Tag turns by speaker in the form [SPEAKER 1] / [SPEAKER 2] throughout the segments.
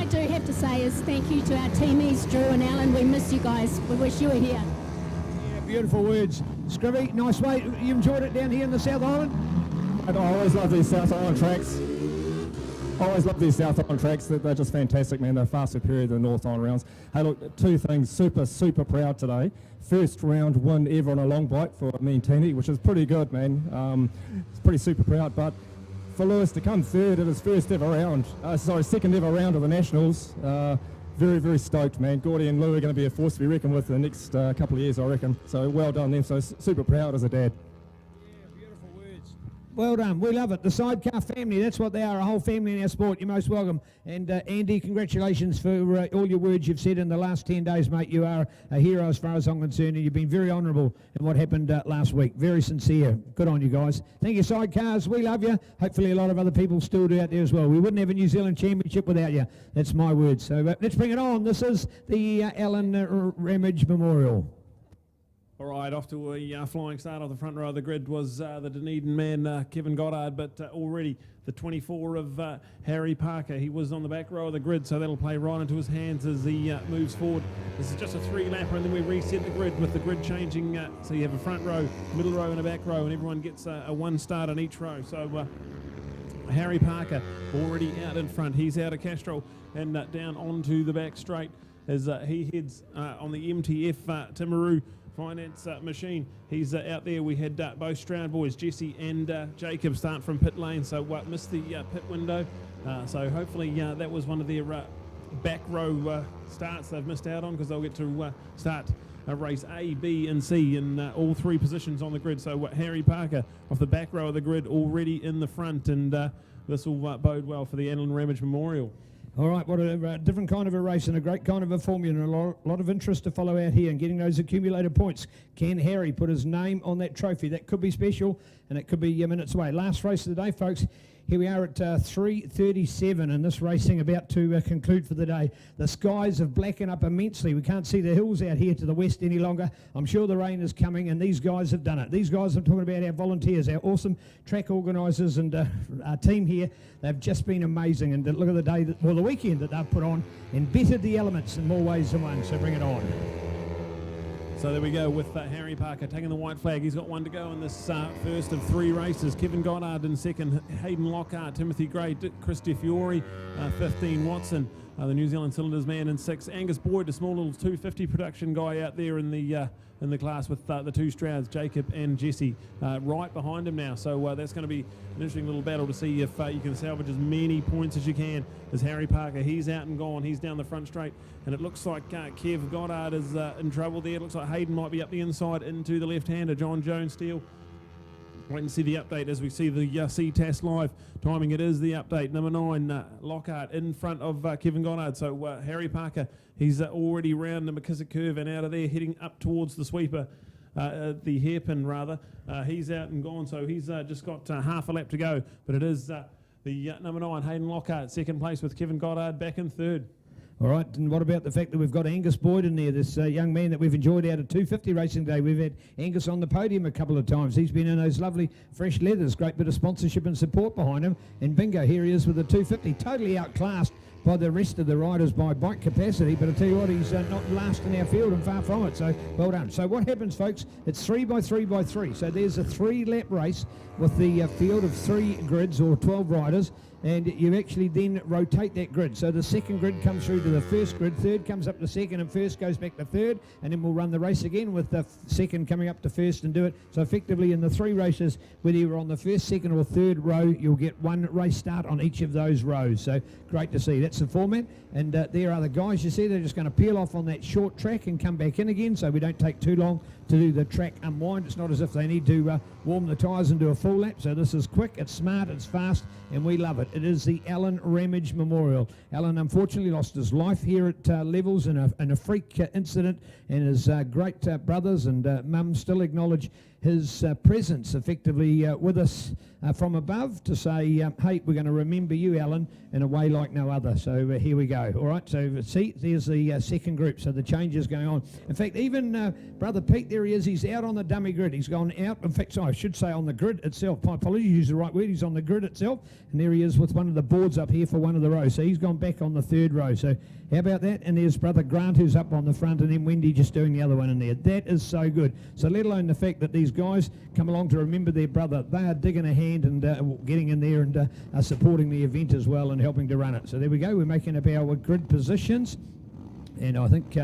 [SPEAKER 1] do have to say is thank you to our teamies, Drew and Alan. We miss you guys. We wish you were here.
[SPEAKER 2] Yeah, beautiful words. Scrivy, nice way. You enjoyed it down here in the South Island?
[SPEAKER 3] I always love these South Island tracks. Always love these South Island tracks. They're just fantastic, man. They're far superior to the North Island rounds. Hey, look, two things. Super proud today. First round win ever on a long bike for me and Teeny, which is pretty good, man. It's pretty super proud. But for Lewis to come third at his second ever round of the Nationals, very stoked, man. Gordy and Lou are going to be a force to be reckoned with in the next couple of years, I reckon. So well done them. So super proud as a dad.
[SPEAKER 2] Well done. We love it. The Sidecar family, that's what they are, a whole family in our sport. You're most welcome. And Andy, congratulations for all your words you've said in the last 10 days, mate. You are a hero as far as I'm concerned, and you've been very honourable in what happened last week. Very sincere. Good on you guys. Thank you, Sidecars. We love you. Hopefully a lot of other people still do out there as well. We wouldn't have a New Zealand Championship without you. That's my words. So let's bring it on. This is the Allan Ramage Memorial.
[SPEAKER 4] All right, off to a flying start off the front row of the grid was the Dunedin man, Kevin Goddard, but already the 24 of Harry Parker. He was on the back row of the grid, so that'll play right into his hands as he moves forward. This is just a three-lapper, and then we reset the grid with the grid changing. So you have a front row, middle row, and a back row, and everyone gets a one start on each row. So Harry Parker already out in front. He's out of Castrol and down onto the back straight as he heads on the MTF Timaru Finance machine. He's out there. We had both Stroud boys, Jesse and Jacob, start from pit lane, so missed the pit window. So hopefully that was one of their back row starts they've missed out on, because they'll get to start race A, B and C in all three positions on the grid. So Harry Parker off the back row of the grid already in the front, and this will bode well for the Allan Ramage Memorial.
[SPEAKER 2] All right, what a different kind of a race and a great kind of a formula, and a lot of interest to follow out here and getting those accumulated points. Can Harry put his name on that trophy? That could be special, and it could be minutes away. Last race of the day, folks. Here we are at 3:37, and this racing about to conclude for the day. The skies have blackened up immensely. We can't see the hills out here to the west any longer. I'm sure the rain is coming, and these guys have done it. These guys, I'm talking about our volunteers, our awesome track organisers and our team here. They've just been amazing, and look at the day, the weekend that they've put on and bettered the elements in more ways than one, so bring it on.
[SPEAKER 4] So there we go with Harry Parker taking the white flag. He's got one to go in this first of three races. Kevin Goddard in second, Hayden Lockhart, Timothy Gray, Chris DeFiore, 15 Watson, the New Zealand Cylinders man in 6. Angus Boyd, a small little 250 production guy out there in the class with the two Strouds, Jacob and Jesse, right behind him now. So that's going to be an interesting little battle to see if you can salvage as many points as you can. As Harry Parker, he's out and gone. He's down the front straight, and it looks like Kev Goddard is in trouble there. It looks like Hayden might be up the inside into the left-hander, John Jones Steele. Wait and see the update as we see the Ctas live timing. It is the update. Number 9, Lockhart in front of Kevin Goddard. So Harry Parker, he's already round the McKissick curve and out of there, heading up towards the sweeper, the hairpin rather. He's out and gone, so he's just got half a lap to go. But it is the number 9, Hayden Lockhart, second place with Kevin Goddard back in third.
[SPEAKER 2] All right, and what about the fact that we've got Angus Boyd in there, this young man that we've enjoyed out at 250 Racing Day. We've had Angus on the podium a couple of times. He's been in those lovely fresh leathers, great bit of sponsorship and support behind him. And bingo, here he is with the 250, totally outclassed by the rest of the riders by bike capacity, but I tell you what, he's not last in our field and far from it, so well done. So what happens, folks, it's 3 by 3 by 3, so there's a 3-lap race with the field of 3 grids or 12 riders, and you actually then rotate that grid. So the second grid comes through to the first grid, third comes up to second, and first goes back to third, and then we'll run the race again with the second coming up to first and do it. So effectively in the 3 races, whether you're on the first, second or third row, you'll get 1 race start on each of those rows. So great to see. That's the format, and there are the guys you see, they're just going to peel off on that short track and come back in again, so we don't take too long to do the track unwind. It's not as if they need to warm the tyres and do a full lap, so this is quick, it's smart, it's fast, and we love it. It is the Allan Ramage Memorial. Alan unfortunately lost his life here at Levels in a freak incident, and his great brothers and mum still acknowledge his presence effectively with us from above to say, hey, we're going to remember you, Alan, in a way like no other. So here we go. All right, so see, there's the second group, so the change is going on. In fact, even Brother Pete, there he is, he's out on the dummy grid. He's gone out, in fact, sorry, I should say on the grid itself. My apologies, use the right word. He's on the grid itself, and there he is with one of the boards up here for one of the rows. So he's gone back on the third row. So how about that? And there's Brother Grant, who's up on the front, and then Wendy just doing the other one in there. That is so good. So let alone the fact that these guys come along to remember their brother. They are digging a hand and getting in there and are supporting the event as well and helping to run it. So there we go. We're making up our grid positions. And I think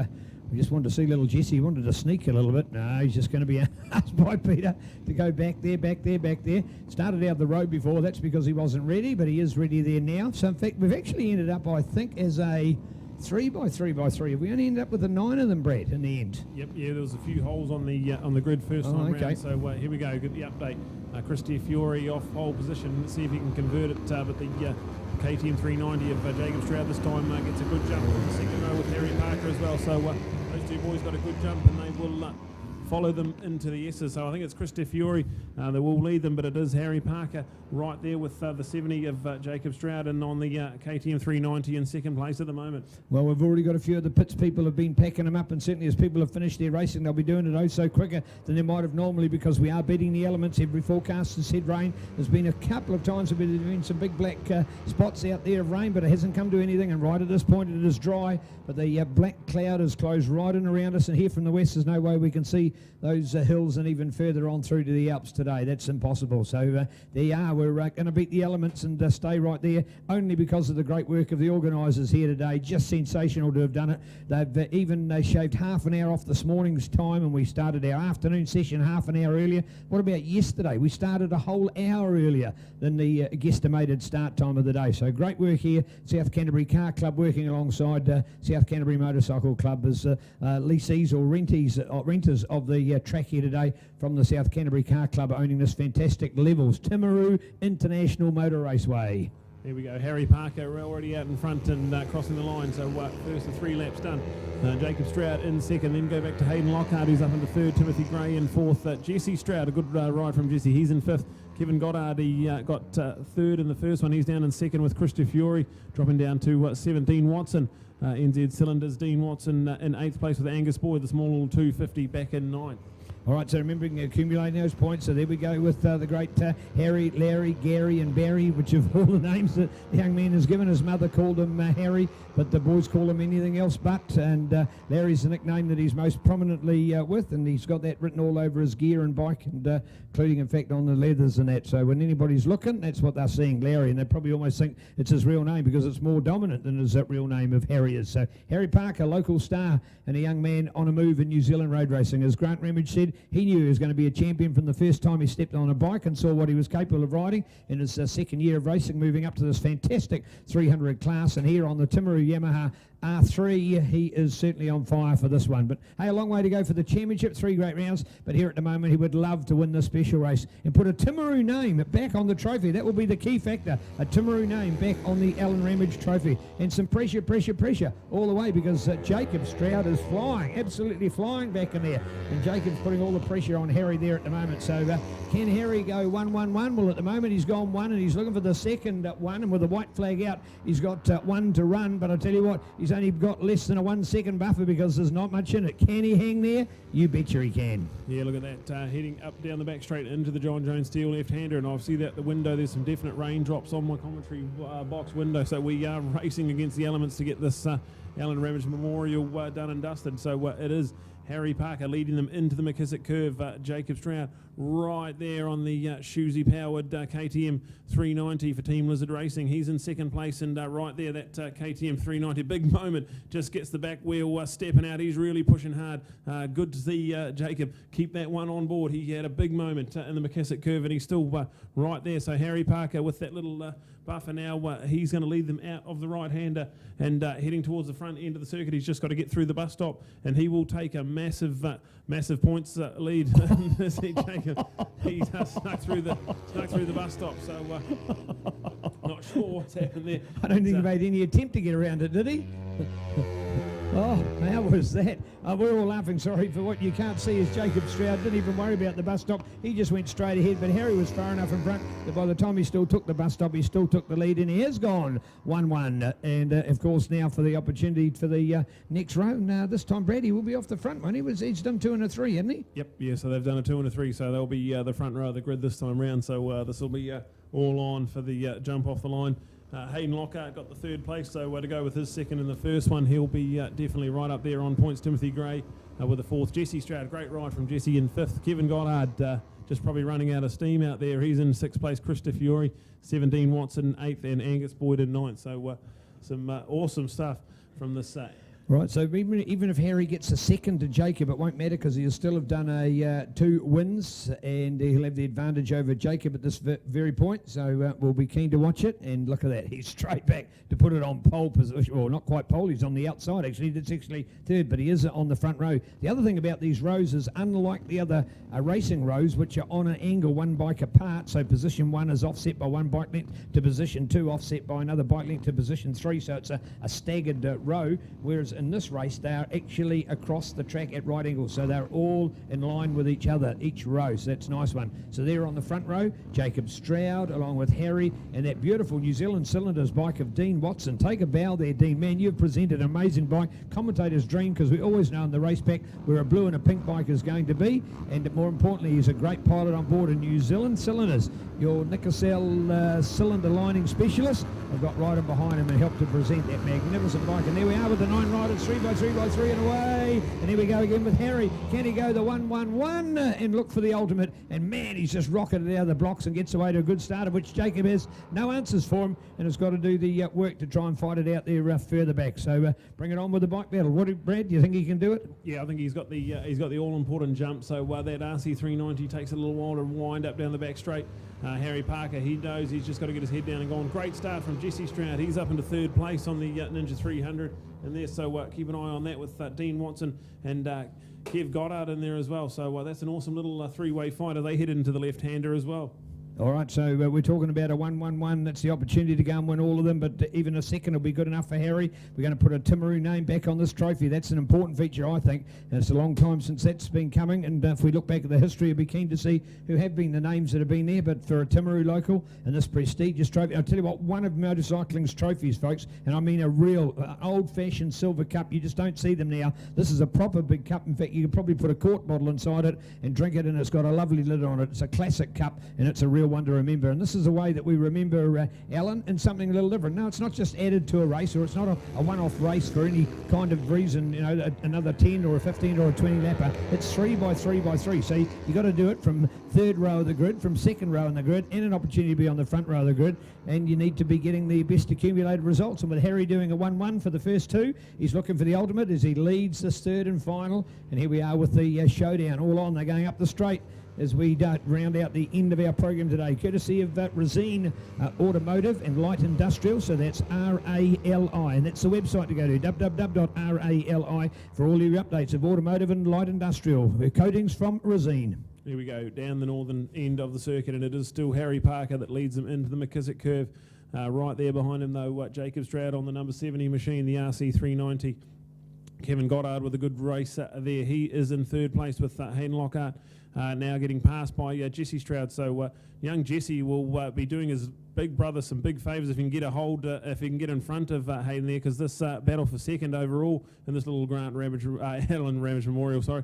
[SPEAKER 2] we just wanted to see little Jesse. He wanted to sneak a little bit. No, he's just going to be asked by Peter to go back there, back there, back there. Started out the road before. That's because he wasn't ready, but he is ready there now. So in fact, we've actually ended up, I think, as a 3x3x3. Have we only ended up with a 9 of them, Brad, in the end?
[SPEAKER 4] Yep, yeah, there was a few holes on the grid first time round. So here we go, get the update. Christy Fiore off hole position. Let's see if he can convert it. But the KTM 390 of Jacob Stroud this time gets a good jump on the second row with Harry Parker as well. So those two boys got a good jump, and they will follow them into the S's. So I think it's Christy Fiore that will lead them, but it is Harry Parker right there with the 70 of Jacob Stroud, and on the KTM 390 in second place at the moment.
[SPEAKER 2] Well, we've already got a few of the pits people have been packing them up, and certainly as people have finished their racing, they'll be doing it so quicker than they might have normally, because we are beating the elements. Every forecast has said rain. There's been a couple of times where there's been some big black spots out there of rain, but it hasn't come to anything, and right at this point it is dry, but the black cloud is closed right in around us, and here from the west there's no way we can see those hills and even further on through to the Alps today. That's impossible. So there you are. We're going to beat the elements and stay right there, only because of the great work of the organisers here today. Just sensational to have done it. They've even shaved half an hour off this morning's time, and we started our afternoon session half an hour earlier. What about yesterday? We started a whole hour earlier than the guesstimated start time of the day. So great work here. South Canterbury Car Club working alongside South Canterbury Motorcycle Club as lessees or renters of the track here today from the South Canterbury Car Club, owning this fantastic levels Timaru International Motor Raceway.
[SPEAKER 4] There we go, Harry Parker already out in front and crossing the line. So first of 3 laps done. Jacob Stroud in second, then go back to Hayden Lockhart, who's up into third. Timothy Gray in fourth. Jesse Stroud, a good ride from Jesse, he's in fifth. Kevin Goddard, he got third in the first one. He's down in second with Christopher Fiore, dropping down to 17. Watson, NZ Cylinders, Dean Watson in 8th place with Angus Boyd, the small little 250 back in 9th.
[SPEAKER 2] All right, so remembering accumulating those points. So there we go with the great Harry, Larry, Gary and Barry, which of all the names that the young man has given. His mother called him Harry, but the boys call him anything else but. And Larry's the nickname that he's most prominently with, and he's got that written all over his gear and bike, and including, in fact, on the leathers and that. So when anybody's looking, that's what they're seeing, Larry, and they probably almost think it's his real name because it's more dominant than his real name of Harry is. So Harry Parker, local star and a young man on a move in New Zealand road racing. As Grant Ramage said, he knew he was going to be a champion from the first time he stepped on a bike and saw what he was capable of riding in his second year of racing, moving up to this fantastic 300 class. And here on the Timaru Yamaha R3, he is certainly on fire for this one. But hey, a long way to go for the championship, 3 great rounds, but here at the moment he would love to win this special race and put a Timaru name back on the trophy. That will be the key factor, a Timaru name back on the Allan Ramage trophy, and some pressure all the way, because Jacob Stroud is flying, absolutely flying back in there, and Jacob's putting all the pressure on Harry there at the moment. So can Harry go 1-1-1? Well, at the moment he's gone 1, and he's looking for the second 1, and with the white flag out he's got 1 to run, but I tell you what, he's only got less than a 1 second buffer because there's not much in it. Can he hang there? You betcha he can.
[SPEAKER 4] Yeah, look at that, heading up down the back straight into the John Jones Steel left-hander, and I see that the window, there's some definite raindrops on my commentary box window, so we are racing against the elements to get this Allan Ramage Memorial done and dusted. So it is Harry Parker leading them into the McKissick curve. Jacob Stroud right there on the Shoesy powered KTM 390 for Team Lizard Racing. He's in second place, and right there that KTM 390, big moment, just gets the back wheel stepping out. He's really pushing hard. Good to see Jacob keep that one on board. He had a big moment in the McKissick curve, and he's still right there. So Harry Parker with that little buffer now, he's going to lead them out of the right-hander and heading towards the front end of the circuit. He's just got to get through the bus stop, and he will take a massive points lead. See Jacob, he snuck through the bus stop, so not sure what's happened there.
[SPEAKER 2] I don't think he made any attempt to get around it, did he? Oh, how was that? We're all laughing, sorry, for what you can't see is Jacob Stroud didn't even worry about the bus stop. He just went straight ahead, but Harry was far enough in front that by the time he still took the bus stop, he still took the lead, and he has gone 1-1. And, of course, now for the opportunity for the next row. Now, this time Brady will be off the front one. He's done 2 and a 3, hasn't he?
[SPEAKER 4] Yep, yeah, so they've done a 2 and a 3, so they'll be the front row of the grid this time round. So this will be all on for the jump off the line. Hayden Lockhart got the 3rd place, so to go with his 2nd in the first one, he'll be definitely right up there on points. Timothy Gray with the 4th. Jesse Stroud, great ride from Jesse in 5th. Kevin Goddard just probably running out of steam out there. He's in 6th place. Krista Fiore, 17. Watson 8th, and Angus Boyd in 9th. So some awesome stuff from this
[SPEAKER 2] Right, so even if Harry gets a 2nd to Jacob, it won't matter because he'll still have done a 2 wins and he'll have the advantage over Jacob at this very point. So we'll be keen to watch it. And look at that, he's straight back to put it on pole position. Well, not quite pole, he's on the outside actually. That's actually 3rd, but he is on the front row. The other thing about these rows is unlike the other racing rows, which are on an angle 1 bike apart, so position 1 is offset by 1 bike length to position 2, offset by another bike length to position 3. So it's a staggered row, whereas in this race they are actually across the track at right angles, so they're all in line with each other, each row, so that's a nice one. So they're on the front row, Jacob Stroud along with Harry and that beautiful New Zealand Cylinders bike of Dean Watson. Take a bow there, Dean. Man, you've presented an amazing bike, commentator's dream, because we always know in the race pack where a blue and a pink bike is going to be, and more importantly he's a great pilot on board in New Zealand Cylinders. Your Nicosel cylinder lining specialist, I've got right in behind him and helped to present that magnificent bike. And there we are with the 9 riders, 3x3x3 and away. And here we go again with Harry. Can he go the 1-1-1 and look for the ultimate? And man, he's just rocketed out of the blocks and gets away to a good start, of which Jacob has no answers for him and has got to do the work to try and fight it out there further back. So bring it on with the bike battle. Brad, do you think he can do it?
[SPEAKER 4] Yeah, I think he's got the all-important jump. So that RC390 takes a little while to wind up down the back straight. Harry Parker, he knows he's just got to get his head down and go on. Great start from Jesse Stroud. He's up into 3rd place on the Ninja 300 and there, so keep an eye on that with Dean Watson and Kev Goddard in there as well. So that's an awesome little 3-way fight. They head into the left-hander as well.
[SPEAKER 2] All right, so we're talking about a 1-1-1. That's the opportunity to go and win all of them, but even a 2nd will be good enough for Harry. We're going to put a Timaru name back on this trophy. That's an important feature, I think, and it's a long time since that's been coming, and if we look back at the history, we'll be keen to see who have been the names that have been there, but for a Timaru local and this prestigious trophy, I'll tell you what, one of motorcycling's trophies, folks, and I mean a real old-fashioned silver cup. You just don't see them now. This is a proper big cup. In fact, you could probably put a quart bottle inside it and drink it, and it's got a lovely lid on it. It's a classic cup, and it's a real one to remember, and this is a way that we remember Alan in something a little different. No, it's not just added to a race, or it's not a one-off race for any kind of reason, you know, another 10 or a 15 or a 20 lapper. It's 3x3x3, so you got to do it from 3rd row of the grid, from 2nd row in the grid, and an opportunity to be on the front row of the grid, and you need to be getting the best accumulated results. And with Harry doing a 1-1 for the first 2, he's looking for the ultimate as he leads this 3rd and final, and here we are with the showdown all on. They're going up the straight as we round out the end of our program today, courtesy of Resine Automotive and Light Industrial, so that's RALI, and that's the website to go to, www.rali, for all your updates of automotive and light industrial. Coatings from Resine.
[SPEAKER 4] Here we go, down the northern end of the circuit, and it is still Harry Parker that leads them into the McKissick curve. Right there behind him, though, Jacob Stroud on the number 70 machine, the RC390. Kevin Goddard with a good race there. He is in 3rd place with Hayden Lockhart, now getting passed by Jesse Stroud. So young Jesse will be doing his big brother some big favours if he can get a hold, if he can get in front of Hayden there, because this battle for 2nd overall in this little Allan Ramage Memorial,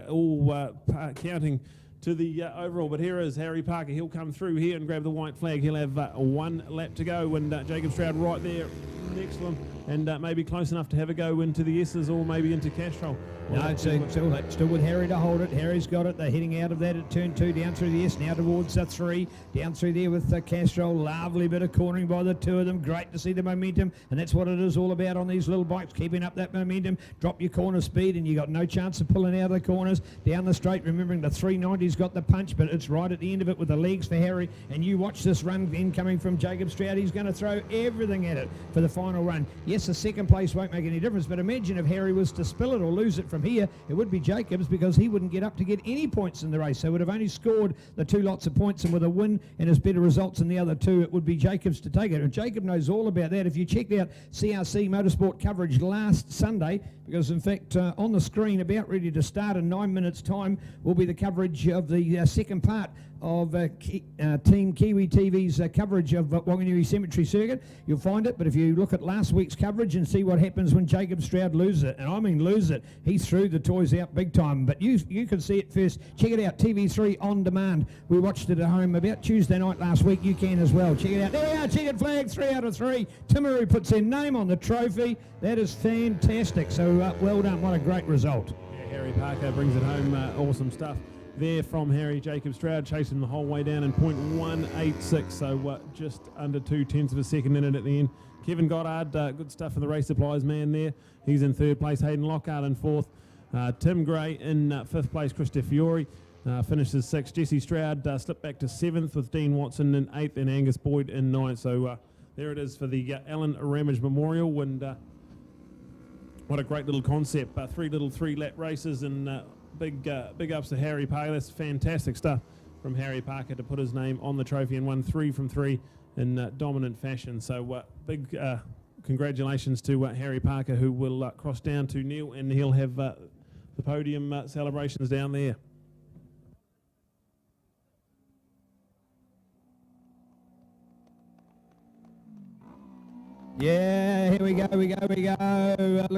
[SPEAKER 4] all counting to the overall. But here is Harry Parker. He'll come through here and grab the white flag. He'll have 1 lap to go, and Jacob Stroud right there next to him, and maybe close enough to have a go into the S's or maybe into Castrol.
[SPEAKER 2] No, it's still with Harry to hold it. Harry's got it. They're heading out of that at turn 2, down through the S, now towards 3, down through there with Castrol. Lovely bit of cornering by the 2 of them. Great to see the momentum, and that's what it is all about on these little bikes, keeping up that momentum. Drop your corner speed, and you got no chance of pulling out of the corners. Down the straight, remembering the 390's got the punch, but it's right at the end of it with the legs for Harry, and you watch this run incoming from Jacob Stroud. He's going to throw everything at it for the final run. Yes, the 2nd place won't make any difference, but imagine if Harry was to spill it or lose it from here, it would be Jacobs, because he wouldn't get up to get any points in the race, so would have only scored the 2 lots of points, and with a win and his better results than the other 2, it would be Jacobs to take it. And Jacob knows all about that. If you checked out CRC Motorsport coverage last Sunday, because in fact on the screen about ready to start in 9 minutes time will be the coverage of the second part of Team Kiwi TV's coverage of Wanganui Cemetery Circuit. You'll find it, but if you look at last week's coverage and see what happens when Jacob Stroud loses it, and I mean lose it, he threw the toys out big time, but you can see it first. Check it out, TV3 on demand. We watched it at home about Tuesday night last week. You can as well. Check it out. There we are, checkered flag, 3 out of 3. Timaru puts their name on the trophy. That is fantastic, so well done. What a great result.
[SPEAKER 4] Yeah, Harry Parker brings it home. Awesome stuff there from Harry. Jacob Stroud chasing the whole way down in 0.186, so just under 0.2 of a second in it at the end. Kevin Goddard, good stuff for the race supplies man there. He's in 3rd place. Hayden Lockhart in 4th. Tim Gray in 5th place. Christopher Fiore finishes 6th. Jesse Stroud slipped back to 7th with Dean Watson in 8th and Angus Boyd in 9th. So there it is for the Allan Ramage Memorial, and what a great little concept. 3 little 3-lap races, and big ups to Harry Parker. That's fantastic stuff from Harry Parker to put his name on the trophy and won 3 from 3 in dominant fashion. So big congratulations to Harry Parker, who will cross down to Neil, and he'll have the podium celebrations down there.
[SPEAKER 2] Yeah, here we go. Look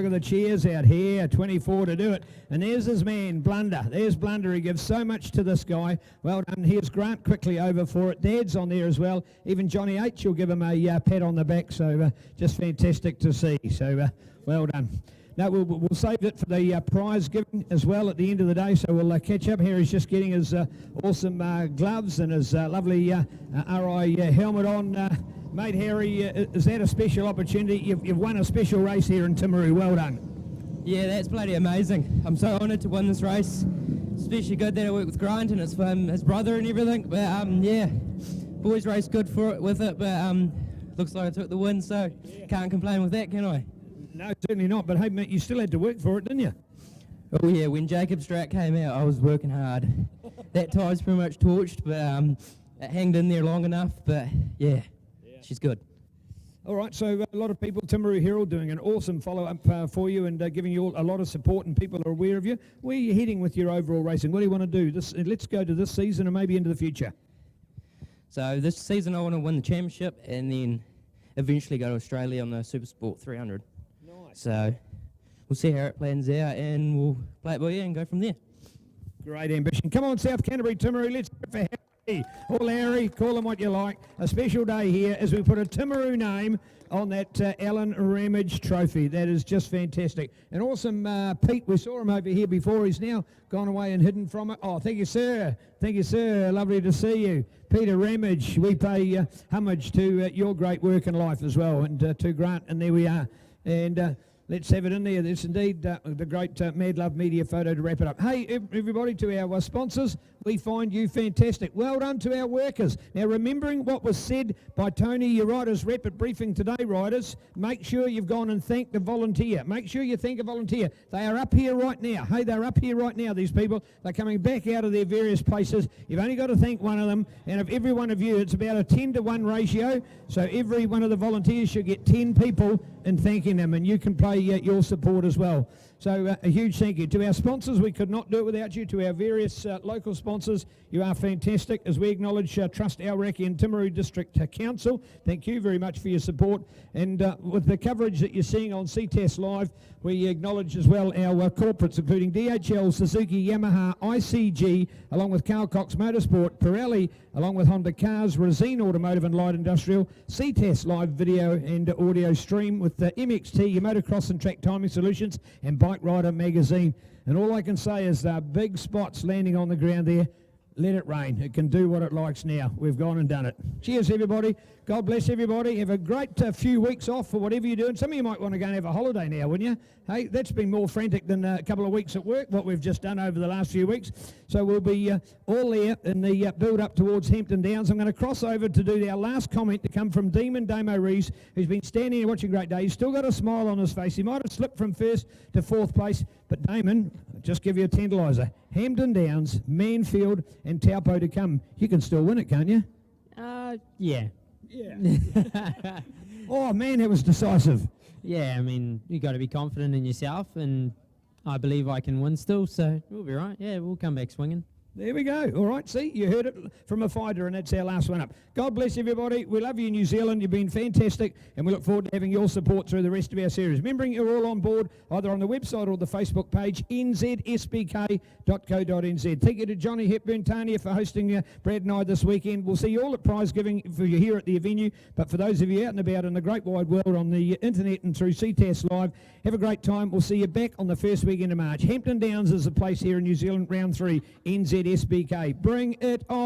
[SPEAKER 2] at the cheers out here, 24 to do it. And there's his man, Blunder. There's Blunder. He gives so much to this guy. Well done. Here's Grant quickly over for it. Dad's on there as well. Even Johnny H will give him a pat on the back. So just fantastic to see. So well done. Now we'll save it for the prize giving as well at the end of the day. So we'll catch up. Harry's just getting his awesome gloves and his lovely RI helmet on. Mate Harry, is that a special opportunity? You've won a special race here in Timaru. Well done.
[SPEAKER 5] Yeah, that's bloody amazing. I'm so honoured to win this race. Especially good that I work with Grant and it's for his brother and everything. But yeah, boys raced good for it with it. But looks like I took the win, so can't complain with that, can I?
[SPEAKER 2] No, certainly not. But hey, mate, you still had to work for it, didn't you?
[SPEAKER 5] Oh yeah, when Jacob Strat came out, I was working hard. That tie's pretty much torched, but it hanged in there long enough. But yeah. She's good.
[SPEAKER 2] All right, so a lot of people, Timaru Herald, doing an awesome follow-up for you and giving you all a lot of support, and people are aware of you. Where are you heading with your overall racing? What do you want to do? Let's go to this season and maybe into the future.
[SPEAKER 5] So this season I want to win the championship and then eventually go to Australia on the Super Sport 300.
[SPEAKER 2] Nice.
[SPEAKER 5] So we'll see how it plans out and we'll play it by ear and go from there. Great
[SPEAKER 2] ambition. Come on, South Canterbury, Timaru, let's go for Harry. Or Larry, call him what you like. A special day here as we put a Timaru name on that Allan Ramage trophy. That is just fantastic. And awesome Pete, we saw him over here before. He's now gone away and hidden from it. Oh, thank you, sir. Thank you, sir. Lovely to see you. Peter Ramage, we pay homage to your great work in life as well, and to Grant, and there we are. And let's have it in there. That's indeed the great Mad Love Media photo to wrap it up. Hey, everybody, to our sponsors, we find you fantastic. Well done to our workers. Now, remembering what was said by Tony, your riders rep at briefing today, riders, make sure you've gone and thanked the volunteer. Make sure you thank a volunteer. They are up here right now. Hey, they're up here right now, these people. They're coming back out of their various places. You've only got to thank one of them, and of every one of you, it's about a 10-to-1 ratio, so every one of the volunteers should get 10 people in thanking them, and you can play your support as well. So a huge thank you. To our sponsors, we could not do it without you. To our various local sponsors, you are fantastic. As we acknowledge Trust Aoraki and Timaru District Council, thank you very much for your support. And with the coverage that you're seeing on Ctas Live, we acknowledge as well our corporates, including DHL, Suzuki, Yamaha, ICG, along with Carl Cox Motorsport, Pirelli, along with Honda Cars, Resine Automotive and Light Industrial, Ctas Live Video and Audio Stream with the MXT, your Motocross and Track Timing Solutions, and Bike Rider Magazine. And all I can say is big spots landing on the ground there. Let it rain. It can do what it likes now. We've gone and done it. Cheers, everybody. God bless everybody. Have a great few weeks off for whatever you're doing. Some of you might want to go and have a holiday now, wouldn't you? Hey, that's been more frantic than a couple of weeks at work, what we've just done over the last few weeks. So we'll be all there in the build-up towards Hampton Downs. I'm going to cross over to do our last comment to come from Damo Rees, who's been standing here watching Great Day. He's still got a smile on his face. He might have slipped from first to fourth place, but Damon, just give you a tantaliser. Hampton Downs, Manfield and Taupo to come. You can still win it, can't you?
[SPEAKER 6] Yeah.
[SPEAKER 2] Yeah. Oh, man, that was decisive.
[SPEAKER 6] Yeah, I mean, you got to be confident in yourself, and I believe I can win still, so we'll be right. Yeah, we'll come back swinging.
[SPEAKER 2] There we go. All right, see, you heard it from a fighter, and that's our last one up. God bless everybody. We love you, New Zealand. You've been fantastic, and we look forward to having your support through the rest of our series. Remembering you're all on board, either on the website or the Facebook page, NZSBK.co.nz. Thank you to Johnny Hepburn, Tania, for hosting Brad and I this weekend. We'll see you all at prize giving for you here at the venue, but for those of you out and about in the great wide world on the internet and through Ctas Live, have a great time. We'll see you back on the first weekend of March. Hampton Downs is the place here in New Zealand, round 3, NZSBK. Bring it on.